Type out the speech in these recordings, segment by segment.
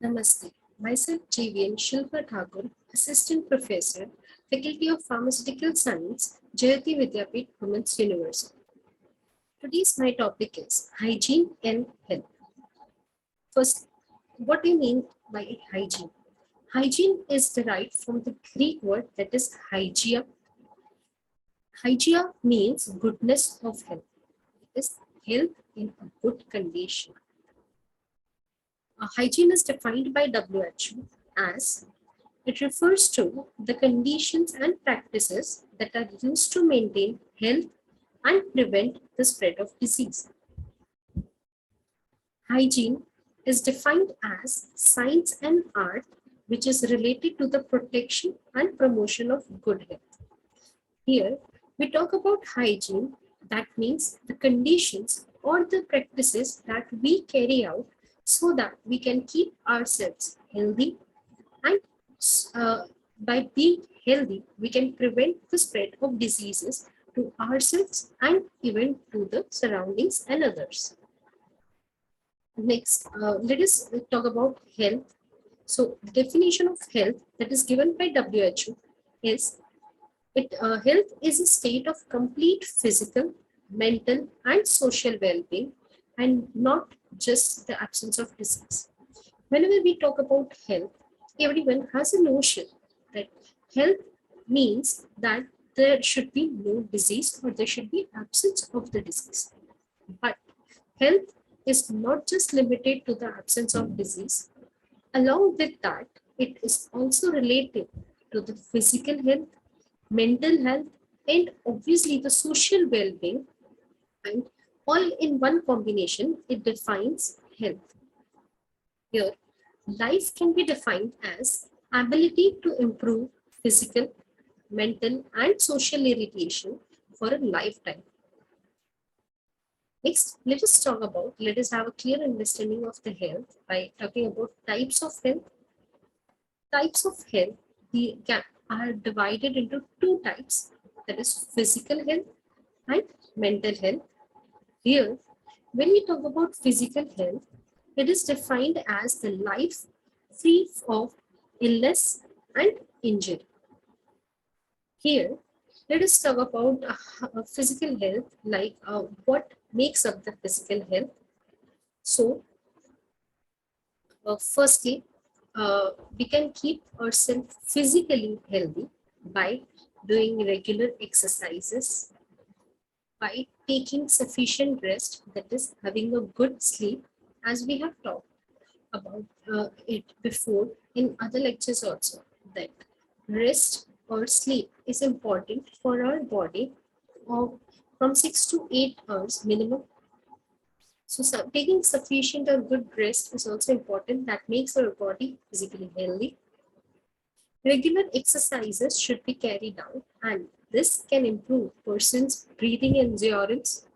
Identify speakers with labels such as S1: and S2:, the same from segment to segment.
S1: Namaste. Myself JVN Shilpa Thakur, Assistant Professor, Faculty of Pharmaceutical Science, Jayati Vidyapith Women's University. Today's my topic is hygiene and health. First, what do you mean by hygiene? Hygiene is derived from the Greek word that is hygia. Hygia means goodness of health. It is health in a good condition. Hygiene is defined by WHO as it refers to the conditions and practices that are used to maintain health and prevent the spread of disease. Hygiene is defined as science and art which is related to the protection and promotion of good health. Here, we talk about hygiene, that means the conditions or the practices that we carry out so that we can keep ourselves healthy and by being healthy, we can prevent the spread of diseases to ourselves and even to the surroundings and others. Next, let us talk about health. So, the definition of health that is given by WHO is health is a state of complete physical, mental, and social well-being, and not just the absence of disease. Whenever we talk about health, everyone has a notion that health means that there should be no disease or there should be absence of the disease. But health is not just limited to the absence of disease. Along with that, it is also related to the physical health, mental health, and obviously the social well-being, and all in one combination, it defines health. Here, life can be defined as ability to improve physical, mental, and social irritation for a lifetime. Next, let us have a clear understanding of the health by talking about types of health. Types of health are divided into two types, that is physical health and mental health. Here, when we talk about physical health, it is defined as the life free of illness and injury. Here, let us talk about physical health, like what makes up the physical health. So, firstly, we can keep ourselves physically healthy by doing regular exercises, by taking sufficient rest, that is, having a good sleep, as we have talked about it before in other lectures also, that rest or sleep is important for our body of from 6 to 8 hours minimum. So, taking sufficient or good rest is also important. That makes our body physically healthy. Regular exercises should be carried out, and this can improve person's breathing endurance,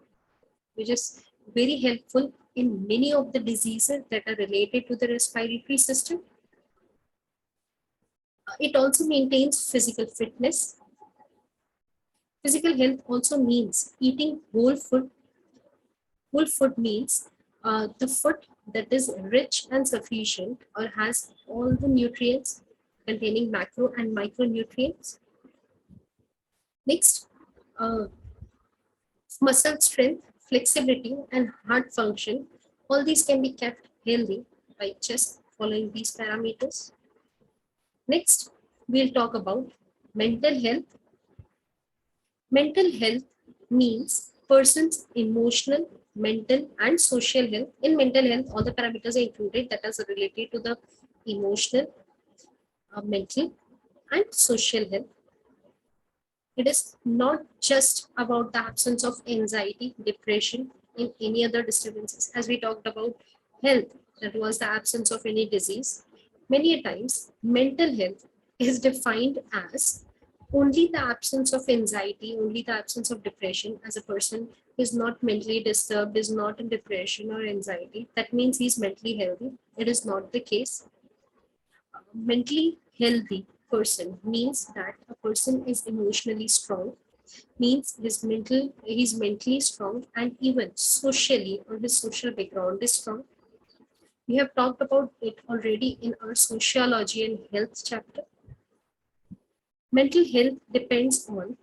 S1: which is very helpful in many of the diseases that are related to the respiratory system. It also maintains physical fitness. Physical health also means eating whole food. Whole food means the food that is rich and sufficient or has all the nutrients containing macro and micronutrients. Next, uh, muscle strength, flexibility, and heart function. All these can be kept healthy by just following these parameters. Next, we'll talk about mental health. Mental health means person's emotional, mental, and social health. In mental health, all the parameters are included that is related to the emotional, mental, and social health. It is not just about the absence of anxiety, depression, and any other disturbances. As we talked about health, that was the absence of any disease. Many times, mental health is defined as only the absence of anxiety, only the absence of depression. As a person is not mentally disturbed, is not in depression or anxiety, that means he's mentally healthy. It is not the case. Mentally healthy person means that a person is emotionally strong, means he's mentally strong, and even socially or his social background is strong. We have talked about it already in our sociology and health chapter. Mental health depends on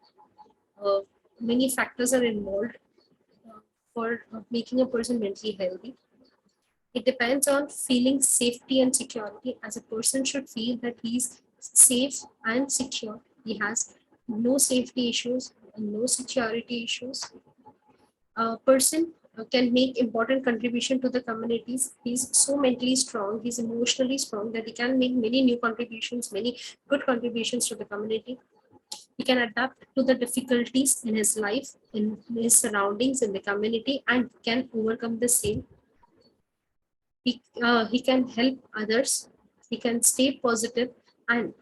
S1: uh, many factors are involved uh, for making a person mentally healthy. It depends on feeling safety and security, as a person should feel that he's safe and secure. He has no safety issues and no security issues. A person can make important contribution to the communities. He's so mentally strong, he's emotionally strong that he can make many new contributions, many good contributions to the community. He can adapt to the difficulties in his life, in his surroundings, in the community, and can overcome the same. He can help others. He can stay positive, and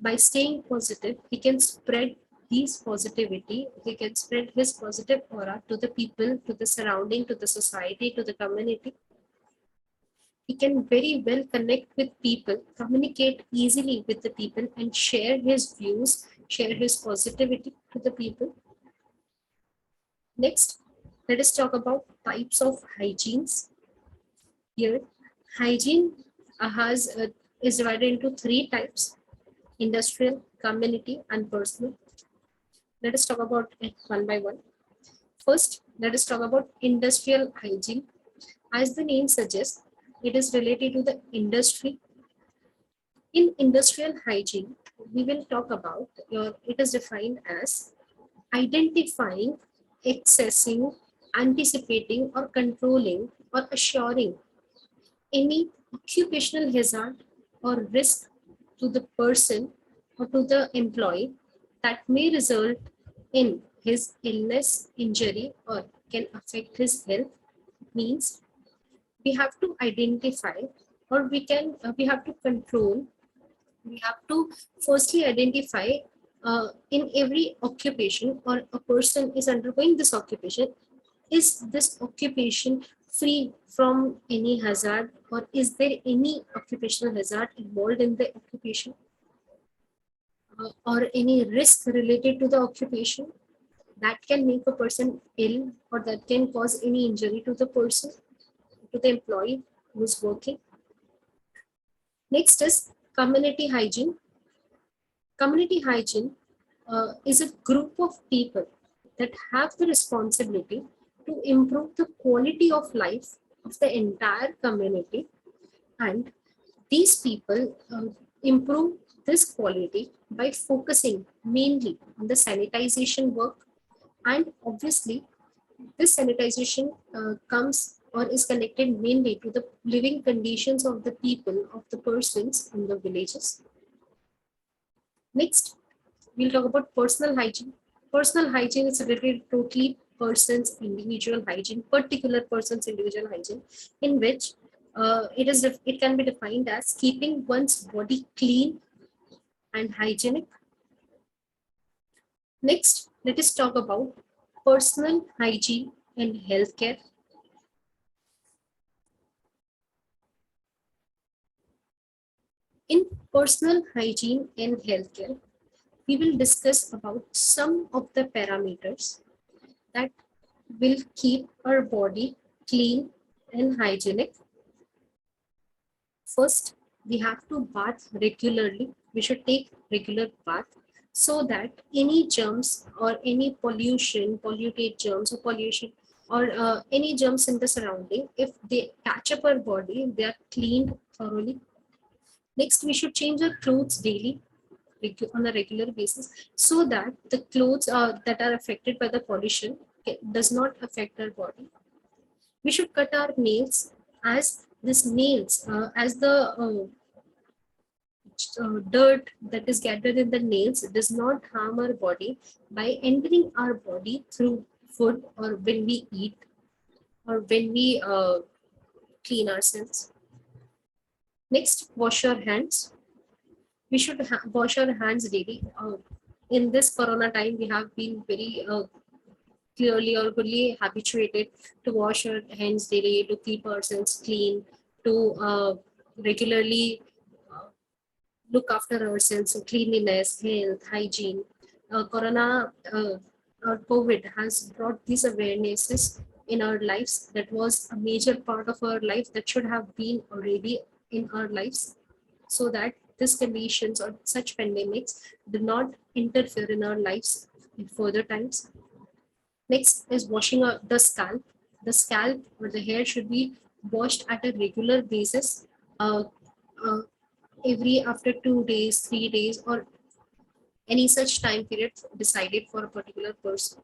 S1: by staying positive, he can spread his positivity. He can spread his positive aura to the people, to the surrounding, to the society, to the community. He can very well connect with people, communicate easily with the people, and share his views, share his positivity to the people. Next, let us talk about types of hygienes. Here, hygiene is divided into three types: industrial, community, and personal. Let us talk about it one by one. First, let us talk about industrial hygiene. As the name suggests, it is related to the industry. In industrial hygiene, we will talk about it is defined as identifying, accessing, anticipating, or controlling or assuring any occupational hazard or risk to the person or to the employee that may result in his illness, injury, or can affect his health. Means we have to identify, or we have to control. We have to firstly identify in every occupation or a person is undergoing this occupation, is this occupation free from any hazard, or is there any occupational hazard involved in the occupation, or any risk related to the occupation that can make a person ill or that can cause any injury to the person, to the employee who is working. Next is community hygiene. Community hygiene is a group of people that have the responsibility to improve the quality of life of the entire community, and these people improve this quality by focusing mainly on the sanitization work, and obviously this sanitization comes or is connected mainly to the living conditions of the people, of the persons in the villages. Next, we'll talk about personal hygiene. Personal hygiene is related totally person's individual hygiene, particular person's individual hygiene, in which it can be defined as keeping one's body clean and hygienic. Next, let us talk about personal hygiene and healthcare. In personal hygiene and healthcare, we will discuss about some of the parameters that will keep our body clean and hygienic. First, we have to bath regularly. We should take regular bath so that any germs or any pollution, polluted germs or pollution or any germs in the surrounding, if they catch up our body, they are cleaned thoroughly. Next, we should change our clothes daily on a regular basis so that the clothes that are affected by the pollution does not affect our body. We should cut our nails, as this nails as the dirt that is gathered in the nails does not harm our body by entering our body through food or when we eat or when we clean ourselves. Next, wash your hands. We should wash our hands daily. In this corona time, we have been very clearly or goodly habituated to wash our hands daily, to keep ourselves clean, to regularly look after ourselves. So cleanliness, health, hygiene. Corona or COVID has brought these awarenesses in our lives, that was a major part of our life, that should have been already in our lives, so that these conditions or such pandemics do not interfere in our lives in further times. Next is washing the scalp. The scalp or the hair should be washed at a regular basis, uh, uh, every after 2 days, 3 days, or any such time period decided for a particular person.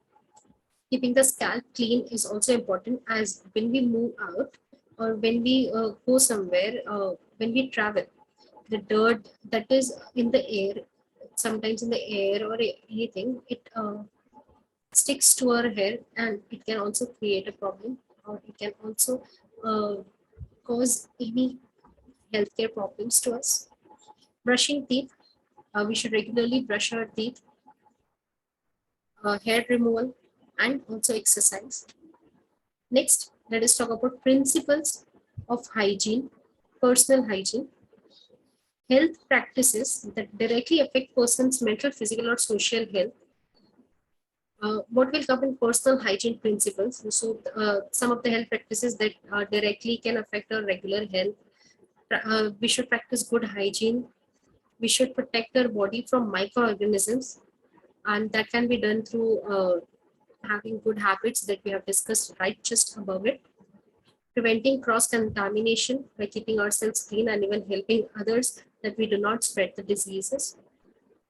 S1: Keeping the scalp clean is also important, as when we move out or when we go somewhere, when we travel, the dirt that is in the air, sometimes in the air or anything, it sticks to our hair, and it can also create a problem, or it can also uh, cause any healthcare problems to us. Brushing teeth, we should regularly brush our teeth, hair removal, and also exercise. Next, let us talk about principles of hygiene, personal hygiene. Health practices that directly affect person's mental, physical, or social health. What will come in personal hygiene principles? So, some of the health practices that directly can affect our regular health. We should practice good hygiene. We should protect our body from microorganisms, and that can be done through having good habits that we have discussed right just above it. Preventing cross contamination by keeping ourselves clean and even helping others that we do not spread the diseases.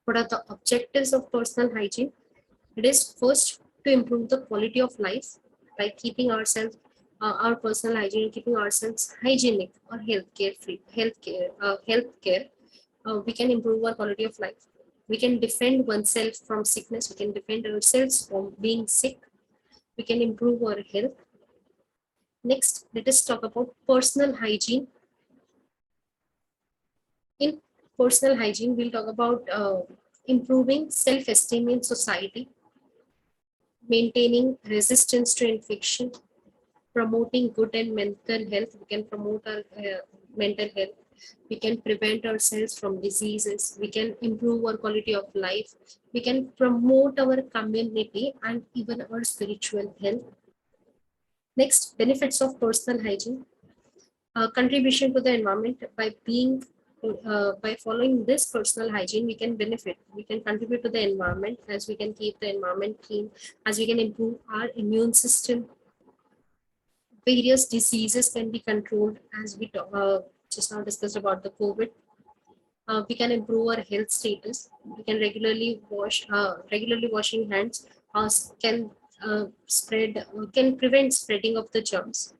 S1: What are the objectives of personal hygiene? It is first to improve the quality of life by keeping ourselves, our personal hygiene, keeping ourselves hygienic or healthcare free, healthcare. We can improve our quality of life. We can defend oneself from sickness. We can defend ourselves from being sick. We can improve our health. Next, let us talk about personal hygiene. In personal hygiene, we'll talk about improving self-esteem in society, maintaining resistance to infection, promoting good and mental health. We can promote our mental health. We can prevent ourselves from diseases. We can improve our quality of life. We can promote our community and even our spiritual health. Next, benefits of personal hygiene. Contribution to the environment. By following this personal hygiene, we can benefit. We can contribute to the environment, as we can keep the environment clean, as we can improve our immune system. Various diseases can be controlled, as we just now discussed about the COVID. We can improve our health status. We can regularly washing hands can can prevent spreading of the germs.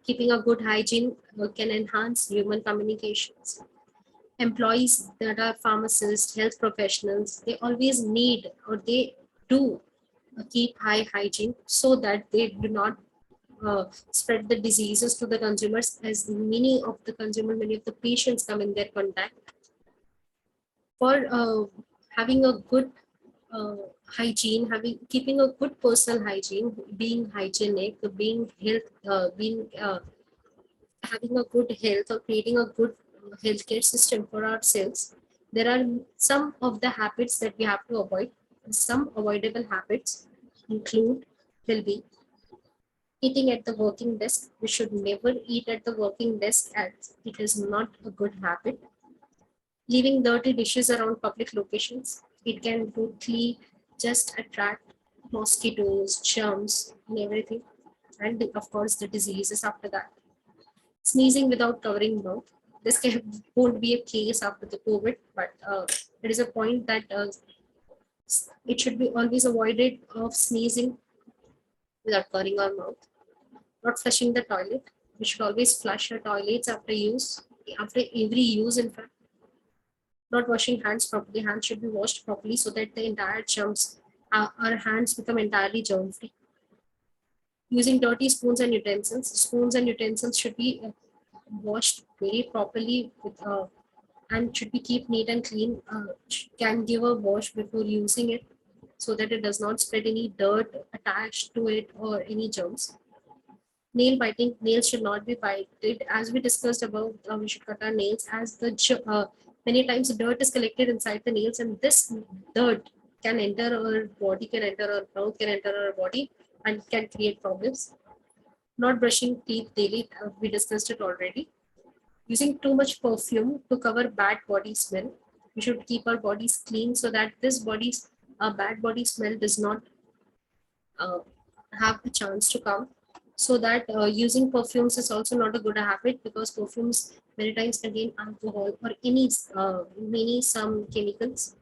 S1: Keeping a good hygiene can enhance human communications. Employees that are pharmacists, health professionals, they always need, or they do keep high hygiene, so that they do not spread the diseases to the consumers, as many of the patients come in their contact. For having a good uh, hygiene, keeping a good personal hygiene, being hygienic, being having a good health, or creating a good healthcare system for ourselves, there are some of the habits that we have to avoid. Some avoidable habits include will be eating at the working desk. We should never eat at the working desk, as it is not a good habit. Leaving dirty dishes around public locations, it can totally just attract mosquitoes, germs, and everything, and of course the diseases after that. Sneezing without covering mouth. This won't be a case after the COVID, but there is a point that it should be always avoided of sneezing without covering our mouth. Not flushing the toilet. We should always flush our toilets after every use, in fact. Not washing hands properly. Hands should be washed properly, so that the entire germs, our hands become entirely germ free. Using dirty spoons and utensils. Spoons and utensils should be washed very properly and should be keep neat and clean. Can give a wash before using it, so that it does not spread any dirt attached to it or any germs. Nail biting. Nails should not be bited, as we discussed about. We should cut our nails, as many times dirt is collected inside the nails, and this dirt can enter our body, can enter our mouth, can enter our body, and can create problems. Not brushing teeth daily, we discussed it already. Using too much perfume to cover bad body smell. We should keep our bodies clean so that this body's bad body smell does not uh, have a chance to come. So that using perfumes is also not a good habit, because perfumes many times contain alcohol or any many some chemicals.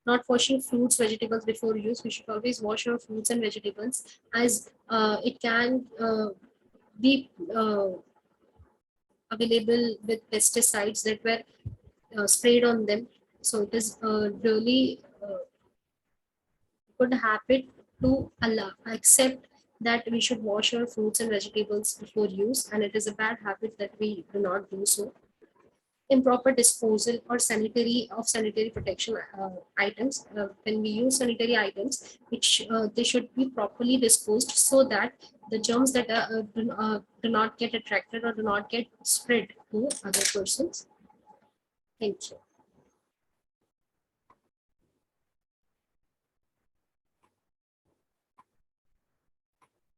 S1: Not washing fruits, vegetables before use. We should always wash our fruits and vegetables, as it can be available with pesticides that were sprayed on them. So it is really good habit to allow accept that we should wash our fruits and vegetables before use, and it is a bad habit that we do not do so. Improper disposal or sanitary protection items. When we use sanitary items, which they should be properly disposed so that the germs that do not get attracted or do not get spread to other persons. Thank you.